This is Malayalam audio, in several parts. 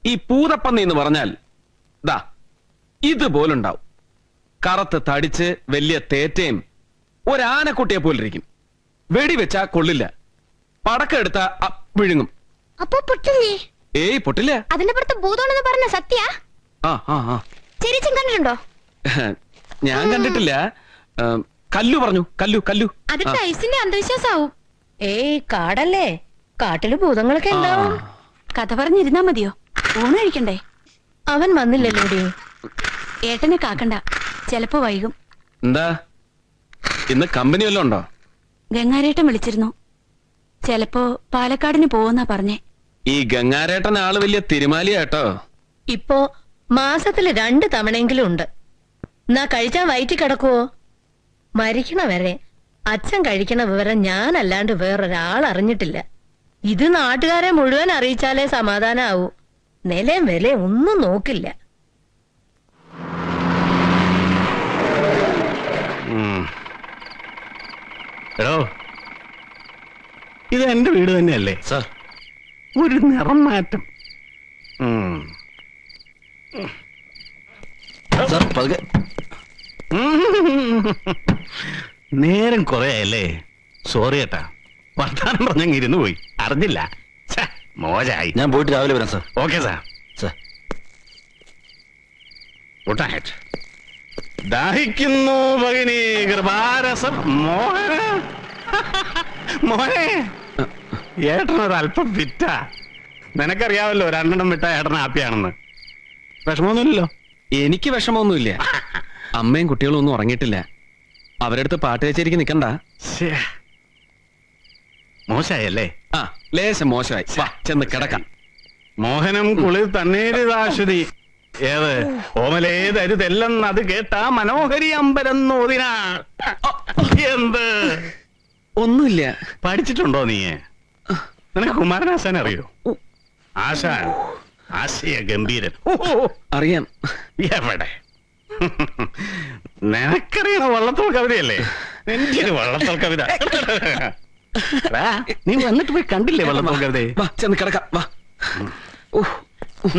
ഈ പൂതപ്പന്നി എന്ന് പറഞ്ഞാൽ ദാ ഇതുപോലുണ്ടാവും. കറുത്ത് തടിച്ച് വലിയ തേറ്റയും ഒരാനക്കുട്ടിയെ പോലിരിക്കും. വെടിവെച്ചാ കൊള്ളില്ല, പടക്കെടുത്ത വിഴുങ്ങും. അപ്പൊ പൊട്ടില്ലേ? ഏയ് പൊട്ടില്ല. അതിന്റെ പുറത്ത് ഭൂതമാണെന്ന് പറഞ്ഞ സത്യ? ചേച്ചിയും കണ്ടിട്ടുണ്ടോ? ഞാൻ കണ്ടിട്ടില്ല. കല്ലു പറഞ്ഞു. കല്ലു അത് ടൈസിന്റെ അന്ധവിശ്വാസാവും. ഏയ് കാടല്ലേ, കാട്ടില് ഭൂതങ്ങളൊക്കെ ഉണ്ടാവും. കഥ പറഞ്ഞിരുന്നാ മതിയോ? ഊണ് കഴിക്കണ്ടേ? അവൻ വന്നില്ലല്ലോ. ഏട്ടനെ കാക്കണ്ട, ചെലപ്പോ വൈകും. എന്താ ഇന്ന് കമ്പനി വല്ലതും ഉണ്ടോ? ഗംഗാരേട്ടൻ വിളിച്ചിരുന്നു. ചെലപ്പോ പാലക്കാടിന് പോവെന്നാ പറഞ്ഞേ. ഈ ഗംഗാരേട്ടൻ ആള് വലിയ തിരുമാലിയാട്ടോ. ഇപ്പോ മാസത്തില് 2 തവണയെങ്കിലും ഉണ്ട്. എന്നാ കഴിച്ചാൻ വയറ്റി കിടക്കുവോ? മരിക്കണ വരെ അച്ഛൻ കഴിക്കണ വിവരം ഞാനല്ലാണ്ട് വേറൊരാൾ അറിഞ്ഞിട്ടില്ല. ഇത് നാട്ടുകാരെ മുഴുവൻ അറിയിച്ചാലേ സമാധാനാവൂ. നിലയും വിലയും ഒന്നും നോക്കില്ല. എടോ, ഇത് എന്റെ വീട് തന്നെയല്ലേ സാർ? ഒരു നിറം മാറ്റം. നേരം കുറെ ആയല്ലേ? സോറി ഏട്ടാ, വർത്താനം പറഞ്ഞങ്ങ് ഇരുന്ന് പോയി, അറിഞ്ഞില്ല. മോശമായി. ഞാൻ പോയിട്ട് രാവിലെ വരാം സാർ. Okay sir. ദാഹിക്കുന്നു ഭഗിനി കൃപാരസം. മോനെ ഏട്ടനൊരല്പം വിറ്റ. നിനക്കറിയാവല്ലോ 2 വിട്ട ഏട്ടൻ ഹാപ്പിയാണെന്ന്. വിഷമമൊന്നുമില്ലല്ലോ? എനിക്ക് വിഷമമൊന്നുമില്ല. അമ്മയും കുട്ടികളും ഒന്നും ഉറങ്ങിയിട്ടില്ല. അവരടുത്ത് പാട്ട് കച്ചേരിക്ക് നിക്കണ്ട. മോശമായല്ലേ? ലേശം മോശമായി. ചെന്ന് കിടക്കാം. മോഹനം കുളിർ തന്നേരിതാശ്വതി ഏത് ഓമലേതരുതെല്ലെന്ന് അത് കേട്ടാ മനോഹരി അമ്പരന്നോതിനാ. എന്ത്? ഒന്നുമില്ല. പഠിച്ചിട്ടുണ്ടോ നീ? നിനക്ക് കുമാരനാശാൻ അറിയോ? ആശാൻ ആശയ ഗംഭീരൻ. അറിയാം. എവിടെ? നിനക്കറിയണ വള്ളത്തോൾ കവിതയല്ലേ? എനിക്കൊരു വള്ളത്തോൾ കവിത. നീ വന്നിട്ട് പോയി കണ്ടില്ലേ വള്ളത്തോൾ കവിത? ചെന്ന് കിടക്കാം. വാ.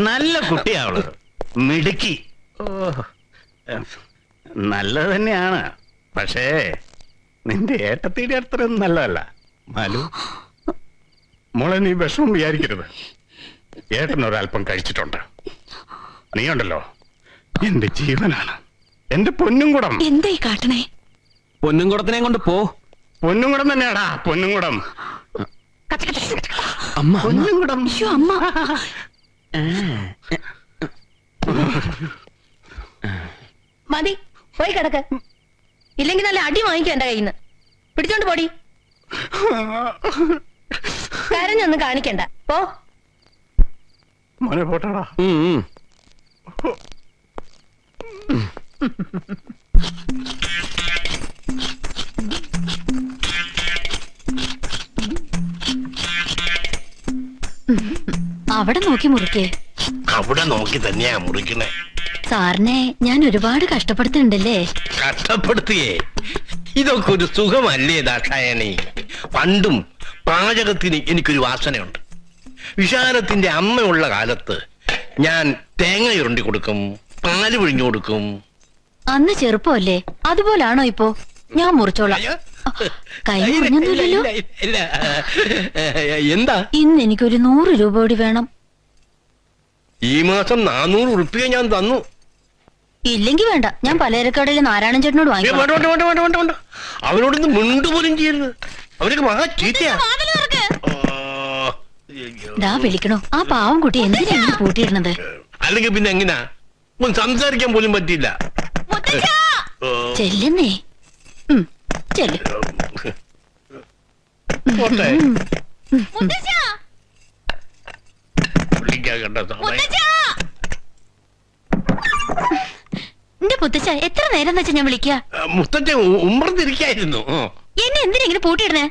നല്ല കുട്ടിയാവള്, മിടുക്കി. നല്ലത് തന്നെയാണ്. പക്ഷേ നിന്റെ ഏട്ടത്തിയുടെ അത്രയും നല്ലതല്ല മാലു. മോളെ നീ വിഷമം വിചാരിക്കരുത്. ഏട്ടനൊരൽപ്പം കഴിച്ചിട്ടുണ്ട്. നീ ഉണ്ടല്ലോ എന്റെ ജീവനാണ്, എന്റെ പൊന്നുംകുടം. എന്തായി കാട്ടണേ? പൊന്നുംകുടത്തിനെ കൊണ്ട് പോ. പൊന്നുംകുടം തന്നെയാടാ, പൊന്നുംകുടം. അമ്മ, പൊന്നുംകുടം. അമ്മ മതി, പോയി കിടക്ക്. ഇല്ലെങ്കിൽ നല്ല അടി വാങ്ങിക്കും എന്റെ കയ്യിൽ നിന്ന്. പിടിച്ചോണ്ട് പോടി. കരഞ്ഞൊന്നും കാണിക്കണ്ട, പോ. മോനെ പോട്ടാടാ. അവിടെ നോക്കി മുറിക്കേ. അവിടെ നോക്കി തന്നെയാ മുറിക്കണേ. സാറിനെ ഞാൻ ഒരുപാട് കഷ്ടപ്പെടുത്തുന്നുണ്ടല്ലേ? കഷ്ടപ്പെടുത്തിയേ? ഇതൊക്കെ ഒരു സുഖമല്ലേ ദാക്ഷായണി? പണ്ടും പാചകത്തിന് എനിക്കൊരു വാസനയുണ്ട്. വിശാലത്തിന്റെ അമ്മയുള്ള കാലത്ത് ഞാൻ തേങ്ങ ഉരുണ്ടി കൊടുക്കും, പാല് പിഴിഞ്ഞു കൊടുക്കും. അന്ന് ചെറുപ്പമല്ലേ, അതുപോലാണോ ഇപ്പോ? ഞാൻ മുറിച്ചോളാം. കൈ മുറിഞ്ഞൊന്നുമില്ലല്ലോ? എന്താ? ഇന്ന് എനിക്കൊരു 100 രൂപ കൂടി വേണം. ഈ മാസം 400 ഉറുപ്പിക ഞാൻ തന്നു. ഇല്ലെങ്കി വേണ്ട, ഞാൻ പലചരക്കടയിൽ നാരായണൻ ചേട്ടനോട് വാങ്ങിക്കാം. അവനോടൊന്ന് മിണ്ടുപോലും ചെയ്യരുത്. അവരൊക്കെ മഹാ ചീത്തയാ. വിളിക്കണോ? ആ പാവം കുട്ടി എന്തിനാ ഇങ്ങനെ പൂട്ടിയിടുന്നത്? അല്ലെങ്കിൽ പിന്നെ എങ്ങനാ? സംസാരിക്കാൻ പോലും പറ്റില്ല. ചെല്ലുന്നേ. ചെല്ലു. എന്റെ മുത്തച്ഛ, എത്ര നേരം വെച്ചാ ഞാൻ വിളിക്കുക? മുത്തച്ഛ ഉമ്മർന്നിരിക്കായിരുന്നു. എന്നെ എന്തിനാ ഇങ്ങനെ പൂട്ടിയിടുന്നേ?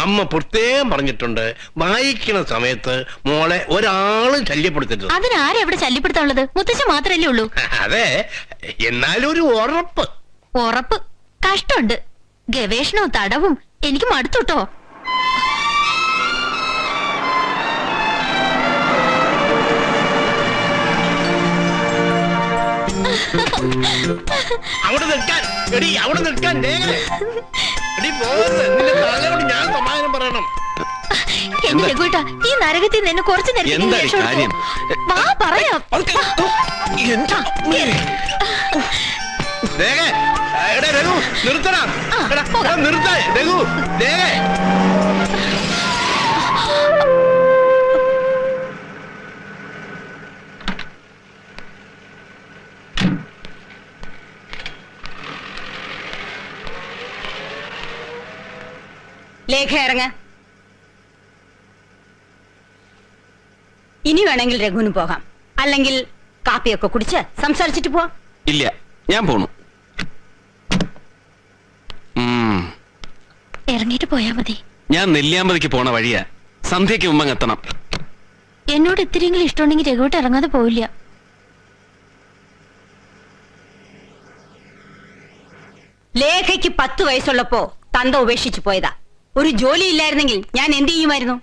അമ്മ പ്രത്യേകം പറഞ്ഞിട്ടുണ്ട്, വായിക്കണ സമയത്ത് മോളെ ഒരാളും ശല്യപ്പെടുത്തരുത്. അതിനാരെ എവിടെ ശല്യപ്പെടുത്താനുള്ളത്? മുത്തച്ഛ മാത്രല്ലേ ഉള്ളൂ. അതെ, എന്നാലും ഒരു ഉറപ്പ്. ഉറപ്പ്? കഷ്ടമുണ്ട്. ഗവേഷണവും തടവും എനിക്ക് മടുത്തുട്ടോ. അവിടെ നിൽക്കാൻ എടി, അവിടെ നിൽക്കാൻ രേഖ. എടി പോകരുത്, നിന്റെ തലയോട് ഞാൻ സമാധാനം പറയണം. എന്റെ രഘുവേട്ടാ, ഈ നരകത്തിൽ നിന്ന് കുറച്ചു എന്താ ഈ കാര്യം? വാ പറയാം. രേഖ, എടാ രഘു നിർത്തടാ. എടാ, എടാ, നിർത്താ രഘു. രേഖ, ലേഖ ഇറങ്ങ. ഇനി വേണമെങ്കിൽ രഘുവിന് പോകാം, അല്ലെങ്കിൽ കാപ്പിയൊക്കെ കുടിച്ച് സംസാരിച്ചിട്ട് പോവാം. ഇല്ല, ഞാൻ പോണു. ഇറങ്ങിട്ട് പോയാ മതി. ഞാൻ നെല്ലിയാമ്പതിക്ക് പോണ വഴിയാ. സന്ധ്യക്ക് മുമ്പ് എത്തണം. എന്നോട് ഇത്തിരിയെങ്കിലും ഇഷ്ടമുണ്ടെങ്കിൽ രഘുവേട്ട ഇറങ്ങാതെ പോവില്ല. ലേഖയ്ക്ക് 10 വയസ്സുള്ളപ്പോ തന്ത ഉപേക്ഷിച്ചു പോയതാ. ഒരു ജോലി ഇല്ലായിരുന്നെങ്കിൽ ഞാൻ എന്ത് ചെയ്യുമായിരുന്നു?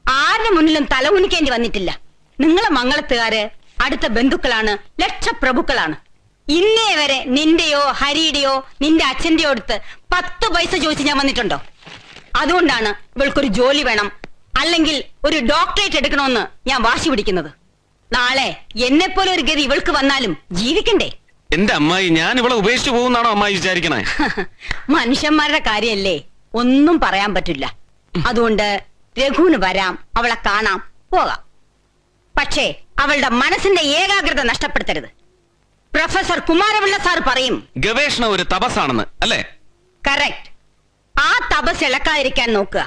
ആരുടെ മുന്നിലും തല ഉനിക്കേണ്ടി വന്നിട്ടില്ല. നിങ്ങളെ മംഗളത്തുകാര് അടുത്ത ബന്ധുക്കളാണ്, ലക്ഷപ്രഭുക്കളാണ്. ഇന്നേ വരെ നിന്റെയോ ഹരിയുടെയോ നിന്റെ അച്ഛന്റെയോ അടുത്ത് 10 പൈസ ചോദിച്ച് ഞാൻ വന്നിട്ടുണ്ടോ? അതുകൊണ്ടാണ് ഇവൾക്കൊരു ജോലി വേണം, അല്ലെങ്കിൽ ഒരു ഡോക്ടറേറ്റ് എടുക്കണമെന്ന് ഞാൻ വാശി പിടിക്കുന്നത്. നാളെ എന്നെപ്പോലെ ഒരു ഗതി ഇവൾക്ക് വന്നാലും ജീവിക്കണ്ടേ? എന്റെ അമ്മായി, ഞാൻ ഇവളെ ഉപേക്ഷിച്ചു പോകുന്നാണോ അമ്മായി വിചാരിക്കണേ? മനുഷ്യന്മാരുടെ കാര്യല്ലേ, ഒന്നും പറയാൻ പറ്റില്ല. അതുകൊണ്ട് രഘുവിന് വരാം, അവളെ കാണാം, പോകാം. പക്ഷേ അവളുടെ മനസ്സിന്റെ ഏകാഗ്രത നഷ്ടപ്പെടുത്തരുത്. പ്രൊഫസർ കുമാരപിള്ള സാർ പറയും ഗവേഷണം ഒരു തപസ്സാണെന്ന്, അല്ലേ? കറക്റ്റ്. ആ തപസ് ഇളക്കാതിരിക്കാൻ നോക്കുക.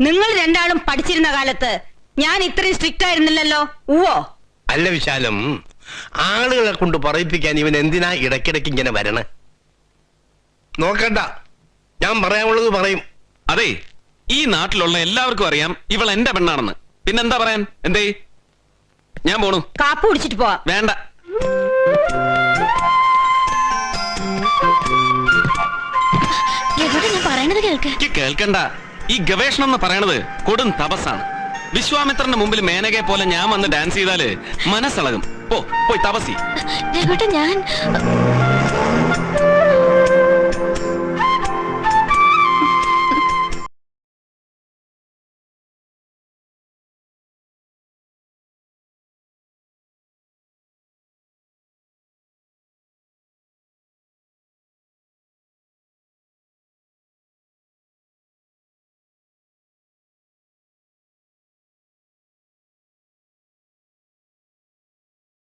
നിങ്ങൾ രണ്ടാളും പഠിച്ചിരുന്ന കാലത്ത് ഞാൻ ഇത്രയും സ്ട്രിക്റ്റ് ആയിരുന്നില്ലല്ലോ. ഉവ്വോ? അല്ല വിശാലം, ആളുകളെ കൊണ്ട് പറയിപ്പിക്കാൻ ഇവൻ എന്തിനാ ഇടയ്ക്കിടയ്ക്ക് ഇങ്ങനെ വരണ? നോക്കണ്ട, ഞാൻ പറയാനുള്ളത് പറയും. അതെ, ഈ നാട്ടിലുള്ള എല്ലാവർക്കും അറിയാം ഇവൾ എന്റെ പെണ്ണാണെന്ന്. പിന്നെന്താ പറയാൻ? എന്തേ? ഞാൻ പോണു. കാപ്പ് കുടിച്ചിട്ട് പോവാം. വേണ്ട. രഘുവേട്ട, ഞാൻ പറയണത് കേൾക്ക്. എനിക്ക് കേൾക്കണ്ട. ഈ ഗവേഷണം എന്ന് പറയണത് കൊടും തപസ്സാണ്. വിശ്വാമിത്രന്റെ മുമ്പിൽ മേനകയെ പോലെ ഞാൻ വന്ന് ഡാൻസ് ചെയ്താല് മനസ്സിളകും. പോയി തപസ്സി. രഘുവേട്ട, ഞാൻ